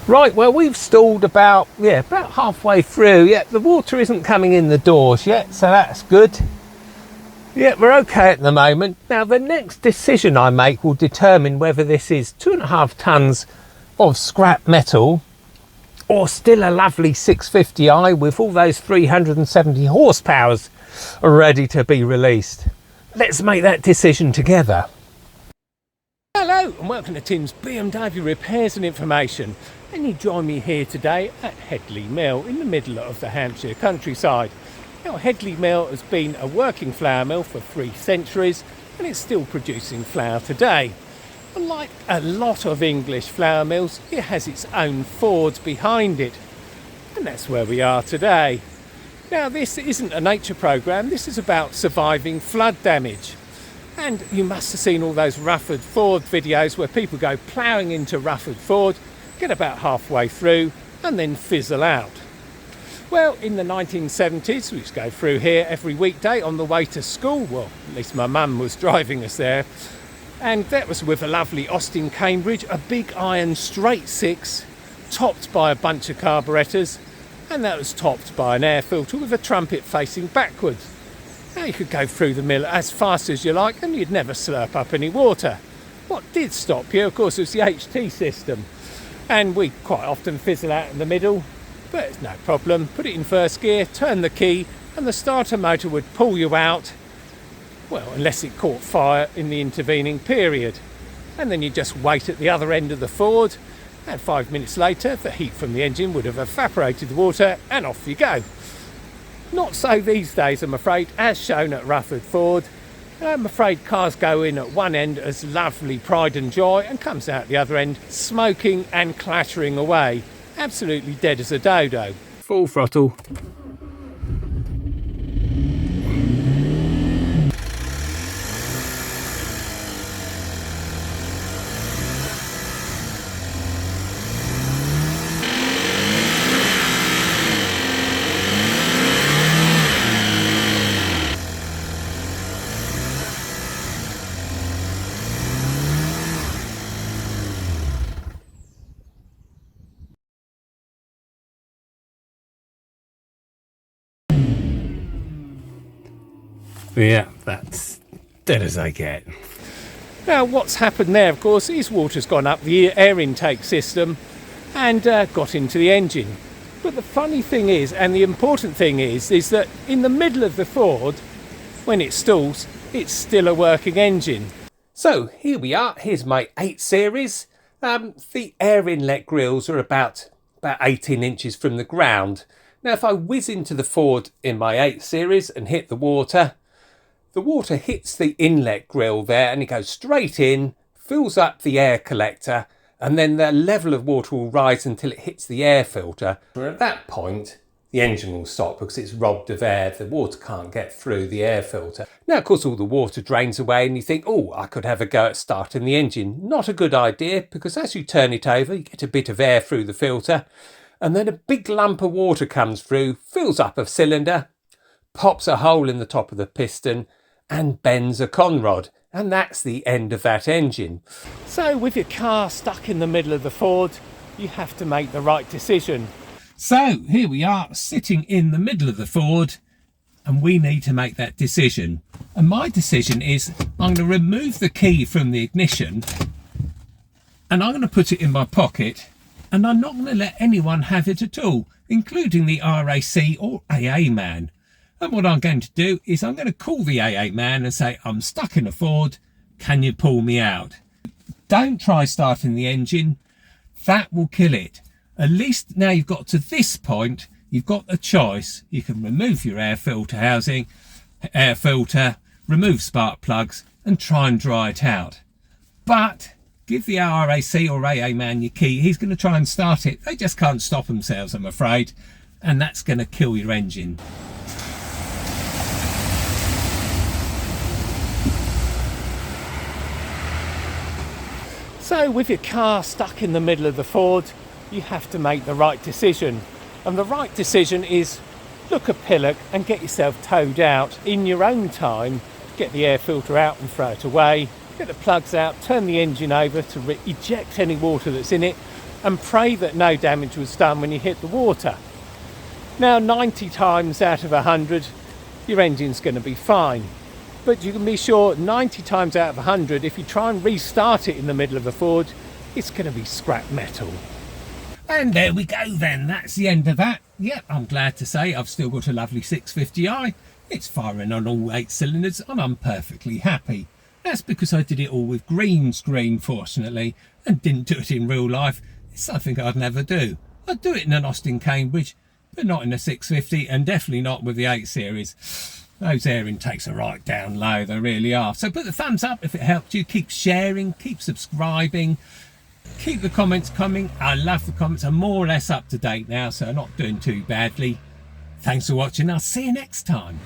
Right, well, we've stalled about halfway through. Yeah, the water isn't coming in the doors yet, so that's good. Yeah, we're okay at the moment. Now, the next decision I make will determine whether this is 2.5 tonnes of scrap metal or still a lovely 650i with all those 370 horsepowers ready to be released. Let's make that decision together. Hello and welcome to Tim's BMW Repairs and Information, and you join me here today at Headley Mill in the middle of the Hampshire countryside. Now, Headley Mill has been a working flour mill for 3 centuries and it's still producing flour today. Unlike a lot of English flour mills, it has its own Ford behind it, and that's where we are today. Now, this isn't a nature programme, this is about surviving flood damage. And you must have seen all those Rufford Ford videos where people go ploughing into Rufford Ford, get about halfway through and then fizzle out. Well, in the 1970s, we used to go through here every weekday on the way to school. Well, at least my mum was driving us there. And that was with a lovely Austin Cambridge, a big iron straight 6, topped by a bunch of carburettors, and that was topped by an air filter with a trumpet facing backwards. Now, you could go through the mill as fast as you like and you'd never slurp up any water. What did stop you, of course, was the HT system. And we quite often fizzle out in the middle, but it's no problem. Put it in first gear, turn the key, and the starter motor would pull you out. Well, unless it caught fire in the intervening period. And then you just wait at the other end of the Ford, and 5 minutes later the heat from the engine would have evaporated the water and off you go. Not so these days, I'm afraid, as shown at Rufford Ford. I'm afraid cars go in at one end as lovely pride and joy and comes out the other end smoking and clattering away, absolutely dead as a dodo. Full throttle. Yeah, that's dead as I get. Now, what's happened there, of course, is water's gone up the air intake system and got into the engine. But the funny thing is, and the important thing is that in the middle of the Ford, when it stalls, it's still a working engine. So here we are. Here's my 8 Series. The air inlet grills are about 18 inches from the ground. Now, if I whiz into the Ford in my 8 Series and hit the water hits the inlet grill there and it goes straight in, fills up the air collector, and then the level of water will rise until it hits the air filter. At that point, the engine will stop because it's robbed of air. The water can't get through the air filter. Now, of course, all the water drains away and you think, oh, I could have a go at starting the engine. Not a good idea, because as you turn it over, you get a bit of air through the filter, and then a big lump of water comes through, fills up a cylinder, pops a hole in the top of the piston, and bends a conrod, and that's the end of that engine. So with your car stuck in the middle of the Ford, you have to make the right decision. So here we are sitting in the middle of the Ford and we need to make that decision. And my decision is I'm going to remove the key from the ignition and I'm going to put it in my pocket, and I'm not going to let anyone have it at all, including the RAC or AA man. And what I'm going to do is I'm going to call the AA man and say, I'm stuck in a Ford, can you pull me out? Don't try starting the engine, that will kill it. At least now you've got to this point, you've got a choice. You can remove your air filter housing, air filter, remove spark plugs and try and dry it out. But give the RAC or AA man your key, he's going to try and start it. They just can't stop themselves, I'm afraid, and that's going to kill your engine. So with your car stuck in the middle of the Ford, you have to make the right decision. And the right decision is look a pillock and get yourself towed out in your own time. Get the air filter out and throw it away. Get the plugs out, turn the engine over to eject any water that's in it, and pray that no damage was done when you hit the water. Now 90 times out of 100 your engine's going to be fine, but you can be sure 90 times out of 100 if you try and restart it in the middle of a Ford, it's going to be scrap metal. And there we go then, that's the end of that. Yep, I'm glad to say I've still got a lovely 650i. It's firing on all 8 cylinders and I'm perfectly happy. That's because I did it all with green screen, fortunately, and didn't do it in real life. It's something I'd never do. I'd do it in an Austin Cambridge, but not in a 650 and definitely not with the 8 series. Those air intakes are right down low, they really are. So put the thumbs up if it helped you. Keep sharing, keep subscribing, keep the comments coming. I love the comments. I'm more or less up to date now, so I'm not doing too badly. Thanks for watching. I'll see you next time.